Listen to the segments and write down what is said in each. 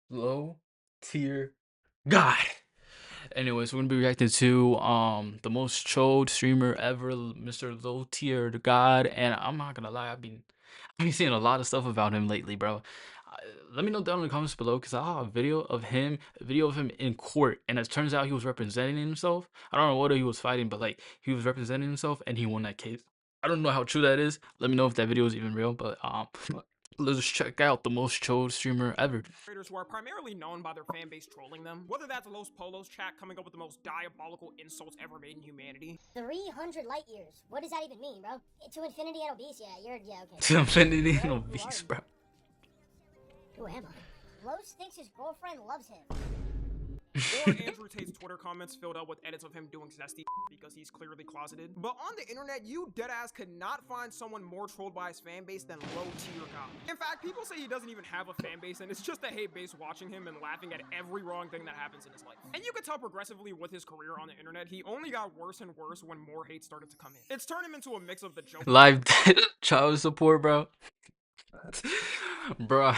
Low tier God. Anyways, we're gonna be reacting to the most trolled streamer ever, Mr. Low Tier God, and I'm not gonna lie, I've been seeing a lot of stuff about him lately, bro. Let me know down in the comments below because I saw a video of him in court, and it turns out he was representing himself. I don't know what he was fighting, but like he was representing himself, and he won that case. I don't know how true that is. Let me know if that video is even real, but let's check out the most trolled streamer ever. Creators who are primarily known by their fan base trolling them, whether that's Los Polos chat coming up with the most diabolical insults ever made in humanity. 300 light years. What does that even mean, bro? To infinity and obese? Yeah, okay. To infinity and obese, bro. Who am I? Los thinks his girlfriend loves him. Or Andrew Tate's Twitter comments filled up with edits of him doing zesty because he's clearly closeted. But on the internet, you deadass could not find someone more trolled by his fan base than LowTierGod. In fact, people say he doesn't even have a fan base and it's just a hate base watching him and laughing at every wrong thing that happens in his life. And you can tell progressively with his career on the internet, he only got worse and worse when more hate started to come in. It's turned him into a mix of the joke Live child support, bro. Bro.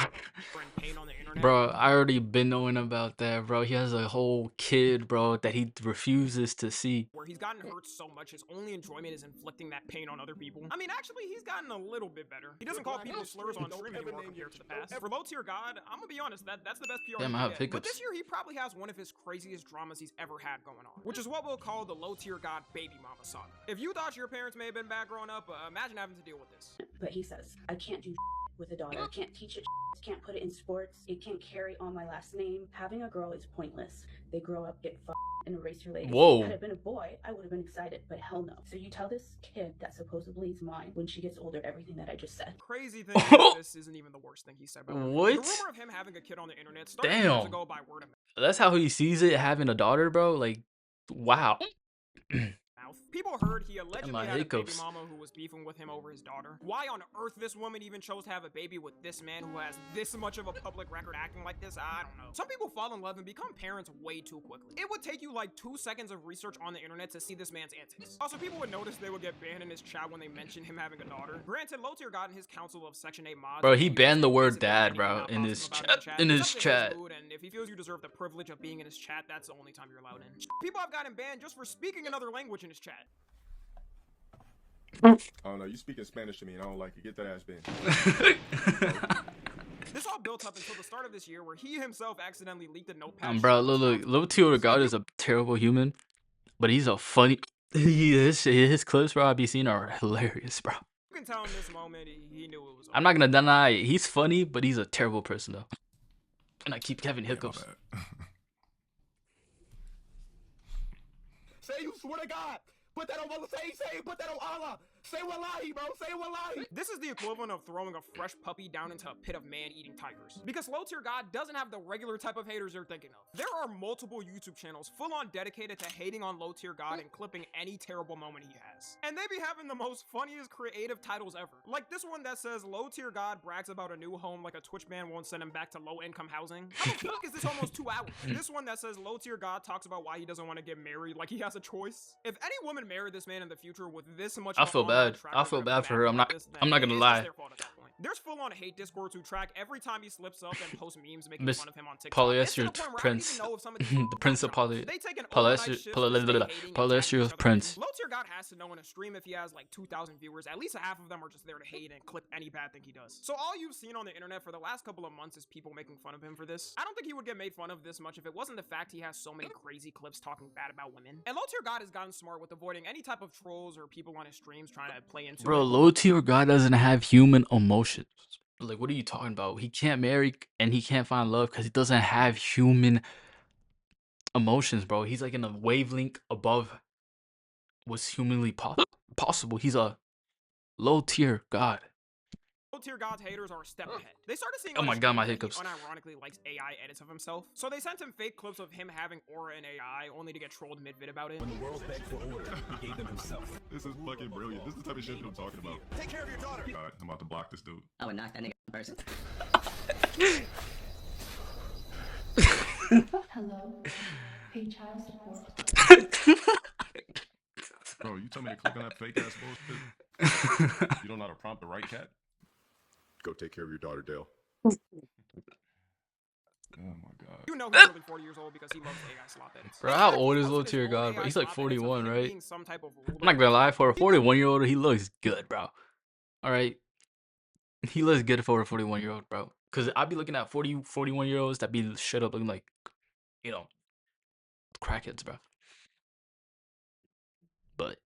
Bro, I already been knowing about that, bro. He has a whole kid, bro, that he refuses to see. Where he's gotten hurt so much, his only enjoyment is inflicting that pain on other people. I mean, actually, he's gotten a little bit better. He doesn't call people slurs on stream anymore compared to the past. For LowTierGod, I'm gonna be honest, that's the best PR Damn, I have hiccups. But this year, he probably has one of his craziest dramas he's ever had going on, which is what we'll call the LowTierGod baby mama saga. If you thought your parents may have been bad growing up, imagine having to deal with this. But he says, I can't do with a daughter. I can't teach it, can't put it in sports. It can't carry on my last name. Having a girl is pointless. They grow up, get and erase your legacy. Whoa. Had it been a boy, I would have been excited, but hell no. So you tell this kid that supposedly is mine when she gets older everything that I just said. Crazy thing is, this isn't even the worst thing he said about her. What? The rumor of him having a kid on the internet started years ago by word of mouth. That's how he sees it, having a daughter, bro? Like, wow. People heard he allegedly had a baby hiccups. mama who was beefing with him over his daughter. Why on earth this woman even chose to have a baby with this man who has this much of a public record acting like this, I don't know. Some people fall in love and become parents way too quickly. It would take you like 2 seconds of research on the internet to see this man's antics. Also, people would notice they would get banned in his chat when they mentioned him having a daughter. Granted, LowTierGod and his council of Section 8 mods, bro, he banned the word dad, bro, in his chat. In his chat. And if he feels you deserve the privilege of being in his chat, that's the only time you're allowed in. People have gotten banned just for speaking another language in his chat. I don't know, you speaking Spanish to me and I don't like it. Get that ass banned. This all built up until the start of this year where he himself accidentally leaked a notepad. Bro, look, LowTierGod is a terrible human, but he's a funny. His clips, bro, I be seeing are hilarious, bro. You can tell in this moment he knew it was over. I'm not gonna deny it. He's funny, but he's a terrible person though. And I keep having hiccups. Say you swear to God. Put that on say put that on Allah. Say wallahi, bro. Say wallahi. This is the equivalent of throwing a fresh puppy down into a pit of man-eating tigers. Because LowTierGod doesn't have the regular type of haters you're thinking of. There are multiple YouTube channels full-on dedicated to hating on LowTierGod and clipping any terrible moment he has. And they be having the most funniest creative titles ever. Like this one that says, LowTierGod brags about a new home like a Twitch ban won't send him back to low-income housing. How the fuck is this almost 2 hours? This one that says, LowTierGod talks about why he doesn't want to get married like he has a choice. If any woman married this man in the future with this much I feel bad. I feel bad for her. I'm not gonna lie. There's full-on hate discords who track every time he slips up and post memes making fun of him on TikTok. Polyester Prince. The Prince of Polyester Prince. LowTierGod has to know in a stream if he has like 2,000 viewers, at least half of them are just there to hate and clip any bad thing he does. So all you've seen on the internet for the last couple of months is people making fun of him for this. I don't think he would get made fun of this much if it wasn't the fact he has so many crazy clips talking bad about women. And LowTierGod has gotten smart with avoiding any type of trolls or people on his streams trying to play into Bro, LowTierGod doesn't have human emotions. Like, what are you talking about? He can't marry and he can't find love because he doesn't have human emotions, bro. He's like in a wavelength above what's humanly possible. He's a LowTierGod. LowTierGod's haters are a step ahead. They started seeing oh my god, my hiccups. He unironically likes AI edits of himself. So they sent him fake clips of him having aura and AI only to get trolled mid-vid about it. When the world begged for order, he gave them himself. This is fucking brilliant. This is the type of shit I'm talking about. Take care of your daughter. God, I'm about to block this dude. I would knock that nigga in person. Hello. Pay child support. Bro, you tell me to click on that fake ass bullshit? You don't know how to prompt the right cat? Go take care of your daughter, Dale. Oh my god. You know he's really 40 years old because he loves AI slop edits. Bro, In how fact, old he is posted his own LowTierGod, bro? AI He's like slop edits of 41, him right? being some type of I'm not gonna lie, for a 41-year-old, he looks good, bro. All right, he looks good for a 41-year-old, bro. Cause I be looking at 41-year-olds that be straight up looking like, you know, crackheads, bro. But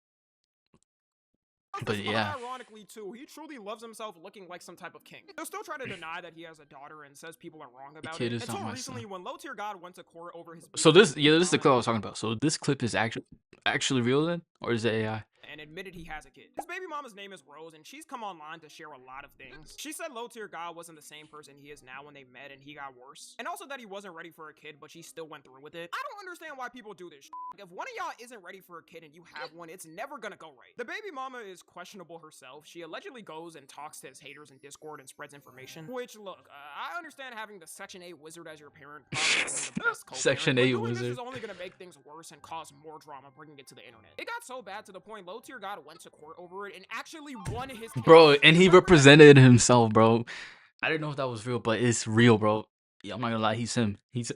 But yeah, ironically too, he truly loves himself looking like some type of king. He'll still try to deny that he has a daughter and says people are wrong about kid it. is not Until my recently, son. when LowTierGod went to court over his So this, yeah, this is the comment clip I was talking about. So this clip is actually real then, or is it AI? and admitted he has a kid. His baby mama's name is Rose, and she's come online to share a lot of things. She said LowTierGod wasn't the same person he is now when they met and he got worse. And also that he wasn't ready for a kid, but she still went through with it. I don't understand why people do this. If one of y'all isn't ready for a kid and you have one, it's never gonna go right. The baby mama is questionable herself. She allegedly goes and talks to his haters in Discord and spreads information. Which, look, I understand having the Section 8 wizard as your parent probably isn't the best co-parent, Section but 8 doing wizard. this is only gonna make things worse and cause more drama bringing it to the internet. It got so bad to the point LowTierGod went to court over it and actually won his case. Bro, and he represented himself, bro. I didn't know if that was real, but it's real, bro. Yeah, I'm not gonna lie, he's him. He's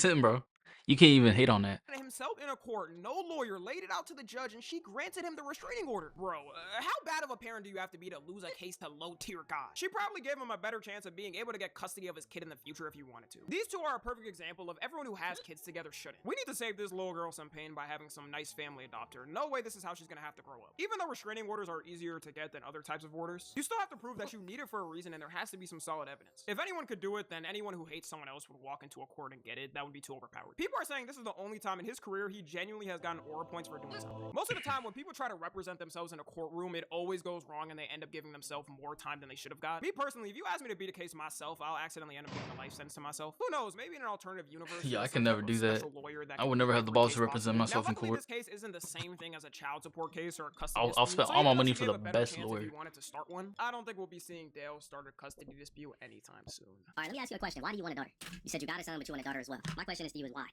him, bro. You can't even hate on that. Himself in a court, no lawyer laid it out to the judge and she granted him the restraining order. Bro, how bad of a parent do you have to be to lose a case to LowTierGod? She probably gave him a better chance of being able to get custody of his kid in the future if he wanted to. These two are a perfect example of everyone who has kids together shouldn't. We need to save this little girl some pain by having some nice family adopt her. No way this is how she's gonna have to grow up. Even though restraining orders are easier to get than other types of orders, you still have to prove that you need it for a reason and there has to be some solid evidence. If anyone could do it, then anyone who hates someone else would walk into a court and get it. That would be too overpowered. People are saying this is the only time in his career he genuinely has gotten aura points for doing something. Most of the time when people try to represent themselves in a courtroom, it always goes wrong and they end up giving themselves more time than they should have got. Me personally, if you ask me to beat a case myself, I'll accidentally end up giving a life sentence to myself. Who knows, maybe in an alternative universe. Yeah, I there's can some never type of do that. special lawyer that I can would never do have the every balls case to represent possible. myself Now, in luckily, court. this case isn't the same thing as a child support case or a custody I'll dispute, spend so all my even though money she for gave the a better best chance lawyer. If you wanted to start one, I don't think we'll be seeing Dale start a custody dispute anytime soon. Alright, let me ask you a question. Why do you want a daughter? You said you got a son, but you want a daughter as well. My question is to you is why?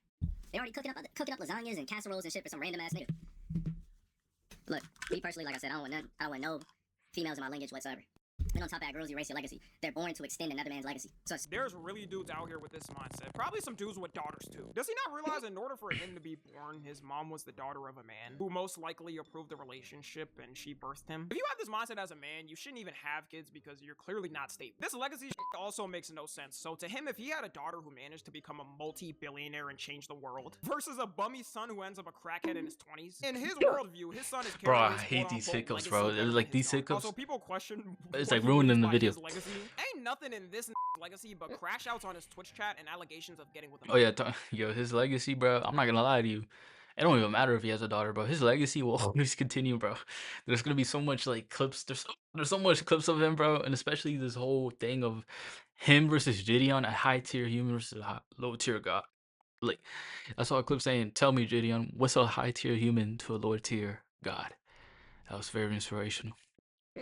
They already cooking up lasagnas and casseroles and shit for some random ass nigga. Look, me personally, like I said, I don't want none. I don't want no females in my lineage whatsoever. And on top of that, girls erase your legacy. They're born to extend another man's legacy. So There's really dudes out here with this mindset. Probably some dudes with daughters too. Does he not realize in order for him to be born, his mom was the daughter of a man who most likely approved the relationship and she birthed him? If you have this mindset as a man, you shouldn't even have kids because you're clearly not stable. This legacy shit also makes no sense. So to him, if he had a daughter who managed to become a multi-billionaire and change the world versus a bummy son who ends up a crackhead in his 20s, in his worldview, his son is Bro, I carrying his hate these quote-unquote hiccups, bro. legacy It's better like than these his daughter. hiccups. Also, people question It's what like he ruining means the by video. his legacy. Ain't nothing in this legacy but crash outs on his Twitch chat and allegations of getting with a Oh yeah, yo, his legacy, bro. I'm not gonna lie to you. It don't even matter if he has a daughter, bro. His legacy will always continue, bro. There's gonna be so much like clips. There's so much clips of him, bro, and especially this whole thing of him versus Gideon, a high tier human versus a low tier god. Like I saw a clip saying, "Tell me, Gideon, what's a high tier human to a lower tier god?" That was very inspirational.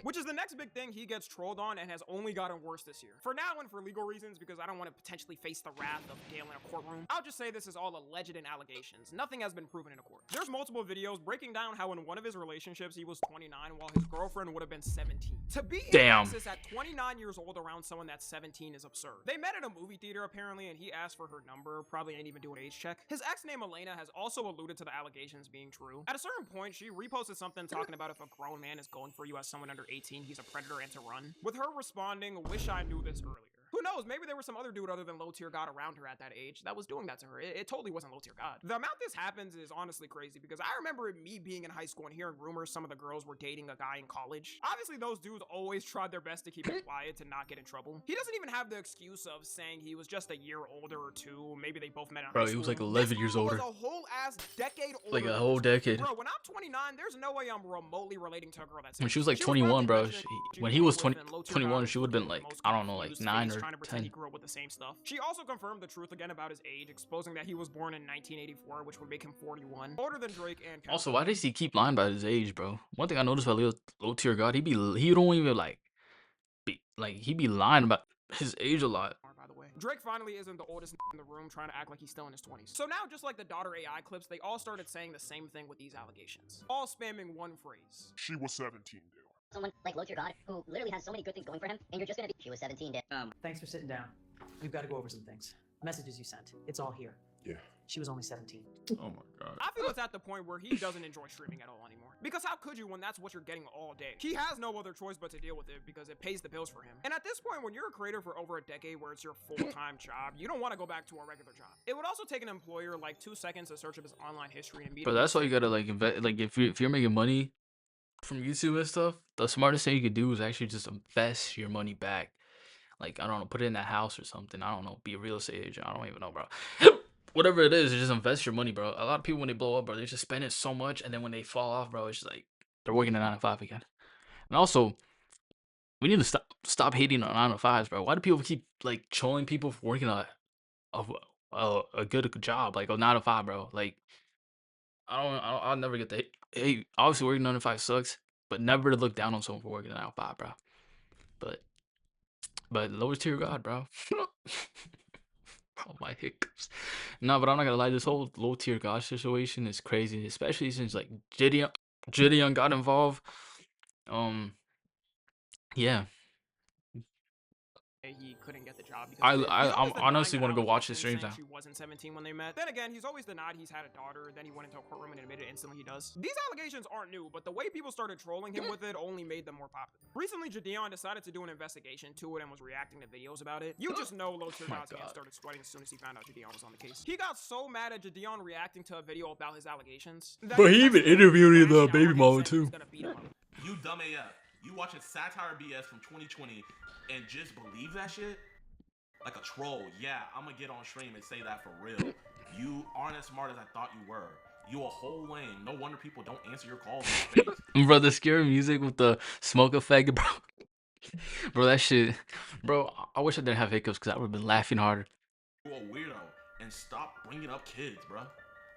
Which is the next big thing he gets trolled on and has only gotten worse this year. For now and for legal reasons, because I don't want to potentially face the wrath of Dale in a courtroom, I'll just say this is all alleged and allegations. Nothing has been proven in a court. There's multiple videos breaking down how in one of his relationships he was 29 while his girlfriend would have been 17. To be in Texas at 29 years old around someone that's 17 is absurd. They met at a movie theater apparently and he asked for her number, probably ain't even do an age check. His ex named Elena has also alluded to the allegations being true. At a certain point, she reposted something talking about if a grown man is going for you as someone under 18, he's a predator and to run. With her responding, wish I knew this earlier. Who knows, maybe there was some other dude other than LowTierGod around her at that age that was doing that to her. It totally wasn't LowTierGod. The amount this happens is honestly crazy because I remember me being in high school and hearing rumors some of the girls were dating a guy in college. Obviously those dudes always tried their best to keep it quiet to not get in trouble. He doesn't even have the excuse of saying he was just a year older or two, maybe they both met in high school. Bro, he was like 11 years older. Was a whole ass decade older. Like a whole decade. Bro, when I'm 29, there's no way I'm remotely relating to a girl that's when she was like 21, bro. When he was 21, she would have been like, I don't know, like 9 or 10. The same stuff. She also confirmed the truth again about his age, exposing that he was born in 1984, which would make him 41, older than Drake and Kevin. Also, why does he keep lying about his age, bro? One thing I noticed about LowTierGod, he don't even he be lying about his age a lot. By the way, Drake finally isn't the oldest in the room trying to act like he's still in his 20s. So now, just like the daughter AI clips, they all started saying the same thing with these allegations, all spamming one phrase. She was 17, Dale. someone like LowTierGod who literally has so many good things going for him, and you're just gonna be. She was 17, Dale. Thanks for sitting down. We've got to go over some things. Messages you sent. It's all here. Yeah. She was only 17. Oh my god. I feel it's at the point where he doesn't enjoy streaming at all anymore. Because how could you when that's what you're getting all day? He has no other choice but to deal with it because it pays the bills for him. And at this point, when you're a creator for over a decade where it's your full-time job, you don't want to go back to a regular job. It would also take an employer like 2 seconds to search up his online history and meet But him. that's why you gotta like invest. Like if you're making money from YouTube and stuff, the smartest thing you could do is actually just invest your money back. Like I don't know, put it in a house or something. I don't know, be a real estate agent. I don't even know, bro. Whatever it is, just invest your money, bro. A lot of people when they blow up, bro, they just spend it so much, and then when they fall off, bro, it's just like they're working a 9 to 5 again. And also, we need to stop hating on 9 to 5s, bro. Why do people keep like trolling people for working a good job, like a 9 to 5, bro? Like I'll never get the hate. Hey, obviously working 9 to 5 sucks, but never to look down on someone for working a 9 to 5, bro. But LowTierGod, bro. Oh my hiccups. No, but I'm not gonna lie, this whole LowTierGod situation is crazy, especially since like Gideon got involved. Yeah. He couldn't get the job because I of it. He's always honestly denying want to that go watch the allegation, streams saying now. She wasn't 17 when they met. Then again, he's always denied he's had a daughter. Then he went into a courtroom and admitted instantly he does. These allegations aren't new, but the way people started trolling him with it only made them more popular. Recently, Gideon decided to do an investigation to it and was reacting to videos about it. You just know LowTierGod's hands started sweating as soon as he found out Gideon was on the case. He got so mad at Gideon reacting to a video about his allegations. But he even interviewed the baby mama too. You dumb AF. You watching satire BS from 2020 and just believe that shit? Like a troll. Yeah, I'm gonna get on stream and say that for real. You aren't as smart as I thought you were. You a whole lame. No wonder people don't answer your calls in your face. Bro, the scary music with the smoke effect, bro. Bro, that shit. Bro, I wish I didn't have hiccups because I would have been laughing harder. You a weirdo. And stop bringing up kids, bro.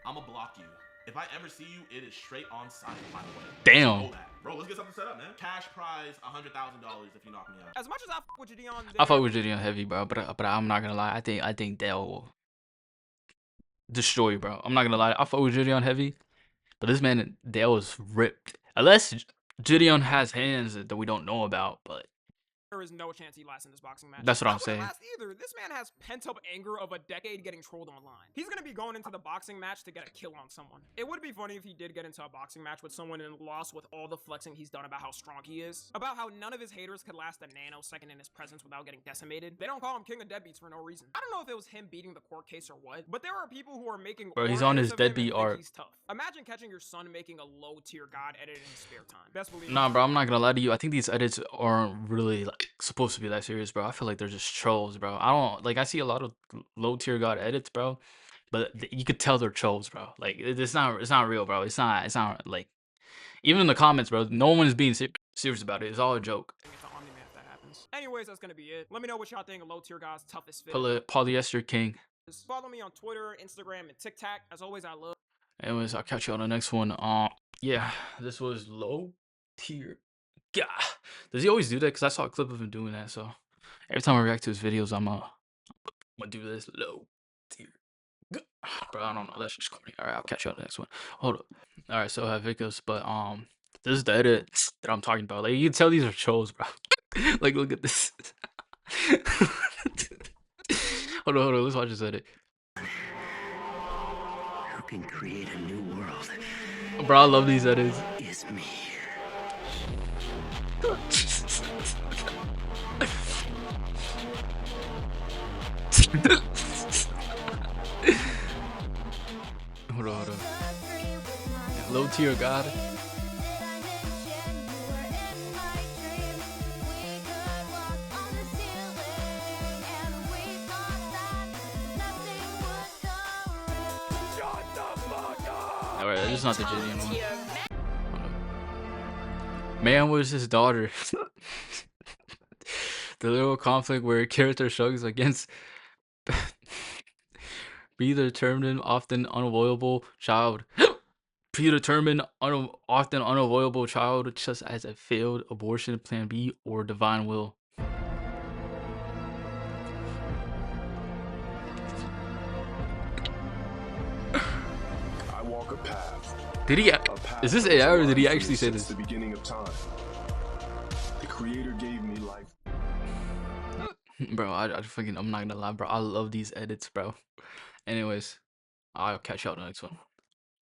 I'ma block you. If I ever see you, it is straight on site, by the way. Damn. Know that. Bro, let's get something set up, man. Cash prize, $100,000 if you knock me out. As much as I fuck with Gideon, I fuck with Gideon heavy, bro, but I'm not gonna lie. I think Dale will destroy you, bro. I'm not gonna lie. I fuck with Gideon heavy, but this man Dale is ripped. Unless Gideon has hands that we don't know about, but there is no chance he lasts in this boxing match. That's what I'm Not saying. Last either. This man has pent-up anger of a decade getting trolled online. He's gonna be going into the boxing match to get a kill on someone. It would be funny if he did get into a boxing match with someone and lost with all the flexing he's done about how strong he is, about how none of his haters could last a nanosecond in his presence without getting decimated. They don't call him king of deadbeats for no reason. I don't know if it was him beating the court case or what, but there are people who are making bro, he's on his deadbeat art. He's tough. Imagine catching your son making a LowTierGod edit in his spare time. Best believe. Nah, bro, I'm not gonna lie to you. I think these edits aren't really like supposed to be that serious, bro. I feel like they're just trolls, bro. I don't like. I see a lot of LowTierGod edits, bro, but you could tell they're trolls, bro. Like it's not real, bro. It's not like even in the comments, bro. No one is being serious about it. It's all a joke. Anyways, that's gonna be it. Let me know what y'all think of LowTierGod's toughest fit. Polyester King. Follow me on Twitter, Instagram, and TikTok. As always, I love. Anyways, I'll catch you on the next one. Yeah, this was LowTierGod. Does he always do that? Because I saw a clip of him doing that. So every time I react to his videos, I'm gonna do this. LowTierGod. Bro, I don't know. That's just corny. All right, I'll catch you on the next one. Hold up. All right, so I have hiccups, but this is the edit that I'm talking about. Like you can tell these are trolls, bro. Like look at this. Hold on. Let's watch this edit. Who can create a new world? Bro, I love these edits. Is me. Hold on. LowTierGod. Alright, this is not the Gideon one. Man was his daughter. The little conflict where a character struggles against predetermined, often unavoidable child. Predetermined, often unavoidable child, just as a failed abortion, plan B, or divine will. I walk a path. Did he? Is this AI or did he actually say this? The beginning of time. The Creator gave me life. Bro, I fucking, I'm not gonna lie, bro. I love these edits, bro. Anyways, I'll catch you on the next one.